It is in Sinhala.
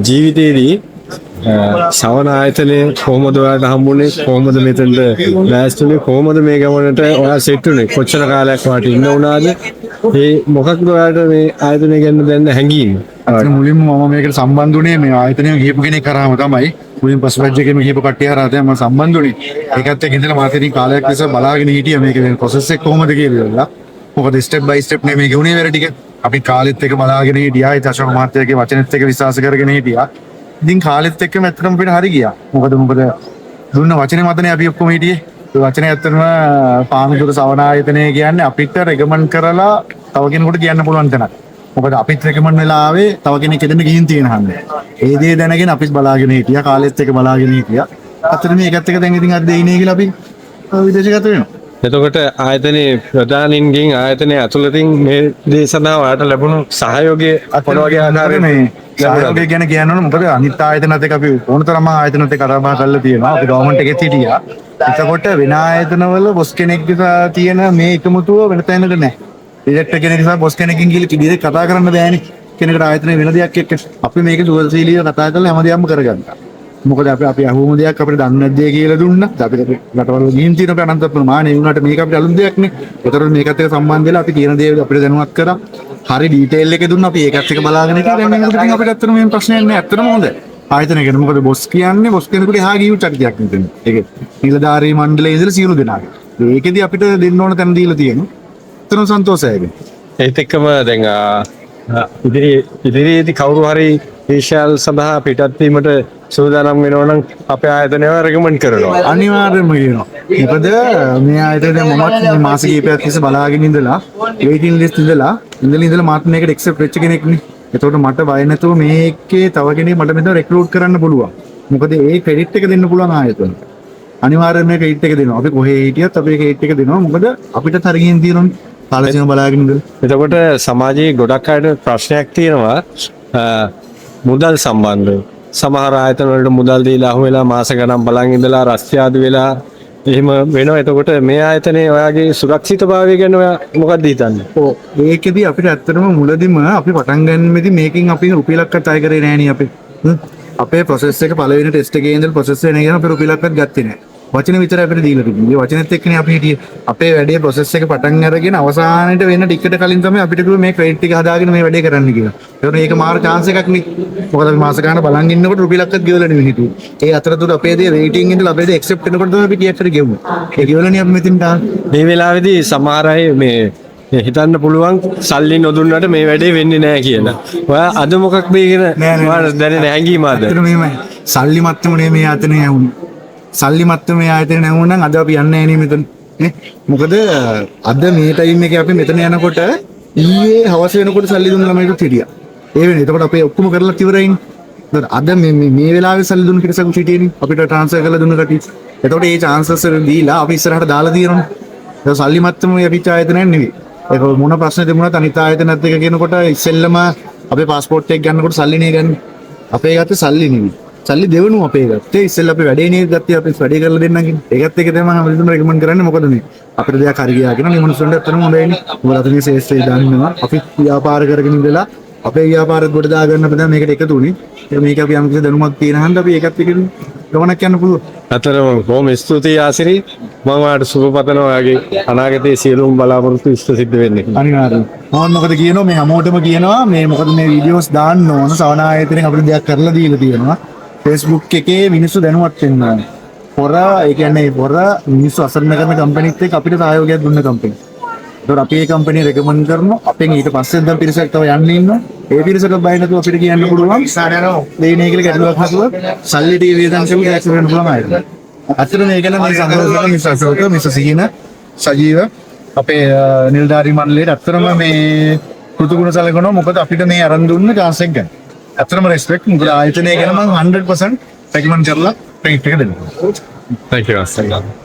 ජීවිතේදී ශවන ආයතනයේ කොහොමද ඔයාලට හම්බුනේ? කොහොමද මෙතනට ලෑස්තුනේ? කොහොමද මේ ගමනට ඔයා සෙට් උනේ? කොච්චර කාලයක් වාට ඉන්න වුණාද? ඒ මොකක්ද ඔයාලට මේ ආයතනය ගැන දැන් හැංගීම? මුලින්ම මම මේකට සම්බන්ධ වුණේ මේ ආයතනය ගිහපු කෙනෙක් කරාම තමයි. මුලින් පස්වැජ් එකේම ගිහපු කට්ටිය හරහා තමයි මම සම්බන්ධ වුණේ. ඒකත් එක්ක ඉඳලා මාත් ඉතින් කාලයක් තිස්සේ බලාගෙන හිටියා මේක ප්‍රොසෙස් එක කොහොමද කියලා. මොකද ස්ටෙප් බයි ස්ටෙප් නේ මේක උනේ වැඩ ටික. අපි කාලෙත් එක බලාගෙන හිටියා. ඒ අශෝක මහත්තයාගේ වචනෙත් එක විශ්වාස කරගෙන හිටියා. ඉතින් කාලෙත් එක්කම ඇත්තටම අපිට හරි ගියා. මොකද දුන්න වචනේ මතනේ අපි ඔක්කොම හිටියේ. ඒ වචනේ ඇත්තටම පානදුර සවන ආයතනය කියන්නේ අපිට රෙකමන්ඩ් කරලා තව කෙනෙකුට කියන්න පුළුවන් තැනක්. මොකද අපිත් රෙකමන්ඩ් වෙලා ආවේ තව කෙනෙක් එදෙන්න ගිහින් තියෙන හන්දේ. ඒ දේ දැනගෙන අපිත් බලාගෙන හිටියා. කාලෙත් එක බලාගෙන හිටියා. අතන මේකත් එක දැන් ඉතින් අද දෙයිනේ කියලා අපි විදේශගත වෙනවා. එතකොට ආයතනයේ ප්‍රධානින්ගෙන් ආයතනයේ අතුලතින් මේ දේ සඳහා ඔයාලට ලැබුණු සහයෝගය මොන වගේ ආකාරයෙන් සහයෝගය ගැන කියන්න ඕන. මොකද අනිත් ආයතනත් එක්ක අපි ඕනතරම් ආයතනත් එක්ක කතා බහ කරලා තියෙනවා. අපි ගවර්න්මන්ට් එකෙත් හිටියා. එතකොට වෙන ආයතනවල බොස් කෙනෙක් තියෙන මේ එකමුතුව වෙන තැනක නැහැ. ඩිරෙක්ටර් කෙනෙක් නිසා බොස් කෙනෙක්ගෙන් ගිහලා ඩිරෙක්ට් කතා කරන්න බෑනේ. කෙනෙකුට ආයතනයේ වෙන දෙයක් එක්ක අපි මේක සුවසීලීව කතා කරලා හැමදේම කරගන්නවා. මොකද අපි අහුවම දෙයක් අපිට දන්නේ නැද්ද කියලා දුන්නා. අපිට රටවල ගිහින් තියෙන අපේ අනන්ත ප්‍රමාණය වුණාට මේක අපිට අලුත් දෙයක් නේ. ඒතර මේකත් එක්ක සම්බන්ධ වෙලා අපි කියන දේ අපිට දැනුවත් කරා. හරි ඩීටේල් එකේ දුන්නා. අපි ඒකත් එක්ක බලාගෙන ඉතින් දැන් මේකට ඉතින් අපිට ඇත්තටම මේ ප්‍රශ්නයක් නෑ. ඇත්තටම හොඳයි. ආයතනය ගැන මොකද බොස් කියන්නේ බොස් කෙනෙකුට එහා ගියු චරිතයක් නෙතන. ඒක නිලධාරී මණ්ඩලයේ ඉඳලා සියලු දෙනාගේ. ඒකෙදි අපිට දෙන්න ඕන තැන දීලා තියෙනවා. ඇත්තටම සන්තෝෂයි. ඒත් එක්කම දැන් ඉදිරියේදී කවුරු හරි ඒෂාල් සඳහා පිටත් වීමට සූදානම් වෙනවා නම් අපේ ආයතනයව රෙකමන්ඩ් කරනවා. අනිවාර්යයෙන්ම කියනවා. මොකද මේ ආයතනය මමත් මේ මාස කිහිපයක් තිස්සේ බලාගෙන ඉඳලා වේටින් ලිස්ට් ඉඳලා මාත් මේකට එක්සෙප්ට් වෙච්ච කෙනෙක් නේ. එතකොට මට බය නැතුව මේකේ තව කෙනෙක් මට මෙතන රෙක්රූට් කරන්න පුළුවන්. මොකද ඒ ක්‍රෙඩිට් එක දෙන්න පුළුවන් ආයතන. අනිවාර්යයෙන්ම මේ ක්‍රෙඩිට් එක දෙනවා. අපි කොහේ හිටියත් අපි ක්‍රෙඩිට් එක දෙනවා. මොකද අපිට තරගින් තියෙනවා. කාලසීම බලාගෙන ඉඳලා. එතකොට සමාජයේ ගොඩක් අයට ප්‍රශ්නයක් තියෙනවා මුදල් සම්බන්ධව. සමහර ආයතන වලට මුදල් දීලා අහුවෙලා මාස ගණන් බලන් ඉඳලා රස්තියාදු වෙලා එහෙම වෙනවා. එතකොට මේ ආයතනයේ ඔයාගේ සුරක්ෂිතභාවය ගැන ඔයා මොකක්ද හිතන්නේ? ඔව් ඒකෙදි අපිට ඇත්තටම මුලදීම අපි පටන් ගන්නෙදී මේකෙන් අපි රුපියලක්වත් අය කරේ නැහැ නේ අපි. අපේ ප්‍රොසෙස් එක පළවෙනි ටෙස්ට් එකේ ඉඳලා ප්‍රොසෙස් එක නේගෙන අපි රුපියලක්වත් ගත්තේ නැහැ. වචන විතරයි අපිට දීලා තිබුණේ. මේ වචනෙත් එක්කනේ අපි හිටියේ. අපේ වැඩේ ප්‍රොසෙස් එක පටන් අරගෙන අවසානයේට වෙන ටිකට කලින් තමයි අපිට කිව්වේ මේ ක්‍රෙඩිට් එක හදාගෙන මේ වැඩේ කරන්න කියලා. ඒකට මේක මාර chance එකක් නේ. මොකද අපි මාස ගානක් බලන් ඉන්නකොට රුපියලක්වත් ගෙවලා නෙවෙයි හිටියේ. ඒ අතරතුර අපේ දේ වේටිං ඉඳලා අපේ දේ ඇක්සෙප්ට් වෙනකොට තමයි අපි ටිකට් එක ගෙවුනේ. ඒ ගෙවලානේ අපි මෙතෙන්ට ආවේ. මේ වෙලාවේදී සමහර අය මේ හිතන්න පුළුවන් සල්ලි නොදුන්නට මේ වැඩේ වෙන්නේ නැහැ කියලා. ඔයා අද මොකක්ද කියන ඔයාලට දැනෙන හැඟීම අද? ඒතර මෙහෙමයි. සල්ලි මත්තමනේ මේ ආයතනය ඇහුනේ. සල්ලි මත්තමේ ආයතනය නැවුණා නම් අද අපි යන්නේ නැහැ නේ මෙතන. නේ? මොකද අද මේ ටයිම් එකේ අපි මෙතන යනකොට ඊයේ හවස වෙනකොට සල්ලි දුන්න ළමයිට හිටියා. ඒ වෙන්නේ. එතකොට අපේ ඔක්කොම කරලා ඉවරයිනේ. අද මේ වෙලාවේ සල්ලි දුන්න කෙනෙක් හිටියේනේ. අපිට ට්‍රාන්ස්ෆර් කරලා දුන්න කටි. එතකොට මේ chances දීලා අපි ඉස්සරහට දාලා තියෙනවනේ. ඒක සල්ලි මත්තමේ අපිට ආයතනයක් නෙවෙයි. ඒක මොන ප්‍රශ්න තිබුණත් අනිත් ආයතනත් එක කියනකොට ඉස්සෙල්ලම අපේ પાස්පෝර්ට් එක ගන්නකොට සල්ලි නේ ගන්න. අපේ ගත්තේ සල්ලි නෙවෙයි. සල්ලි දෙවනුව අපේ ගත්තේ. ඉස්සෙල්ලා අපි වැඩේ නේද ගත්තේ. අපි වැඩේ කරලා දෙන්නම් කියන්නේ. ඒකත් එක තමයි මම හිතුන රෙකමන්ඩ් කරන්නේ. මොකද මේ අපිට දෙයක් හරි ගියා කියන මේ මිනිස්සුන්ට අතනම හොඳයිනේ. මොකද අතනේ ශේෂ්ත්‍රය දන්නවා. අපි ව්‍යාපාර කරගෙන ඉඳලා අපේ ව්‍යාපාරෙත් ගොඩ දා ගන්න බෑ මේකට එකතු වුණේ. මේක අපි යම් කිසි දැනුමක් තියෙන හන්ද අපි ඒකත් එක්ක ගමනක් යන්න පුළුවන්. අතරම බොහොම ස්තුතියි ආසිරි. මම ඔයාලට සුබ පතනවා ඔයාගේ අනාගතයේ සියලුම බලාපොරොත්තු ඉෂ්ට සිද්ධ වෙන්නේ. අනිවාර්යයෙන්. මම මොකද කියනවා මේ හැමෝටම කියනවා මේ මොකද මේ වීඩියෝස් දාන්න ඕන සවන ආයතනයෙන් අපිට දෙයක් කරලා දීලා තියෙනවා. Facebook එකේ මිනිස්සු දැනුවත් වෙන්න ඕනේ. ඒ කියන්නේ මිනිස්සු අසරණ කරන කම්පැනිත් එක්ක අපිට සහයෝගයක් දුන්න කම්පැනි. ඒතකොට අපි මේ කම්පැනි රෙකමන්ඩ් කරනවා. අපෙන් ඊට පස්සේ දැන් පිරිසක් තව යන්න ඉන්නවා. ඒ පිරිසට බය නැතුව අපිට කියන්න පුළුවන්. දෙයිනේ කියලා ගැටලුවක් හසුව සල්ලි ටික වේදන් කරලා ටැක්ස් වෙන්න පුළුවන් ආයෙත්. අතන මේක නම් මේ සංග්‍රහක මිසසෝක මිසසීන සජීව අපේ නිලධාරී මණ්ඩලයට අත්‍තරම මේ කෘතගුණ සැලකනවා. මොකද අපිට මේ අරන් දුන්න chance එක ගන්න. අත්‍තරම රෙස්පෙක්ට්. මොකද ආයතනය ගැන මම 100% රෙකමන්ඩ් කරලා ට්‍රේනින් එක දෙනවා. Thank you.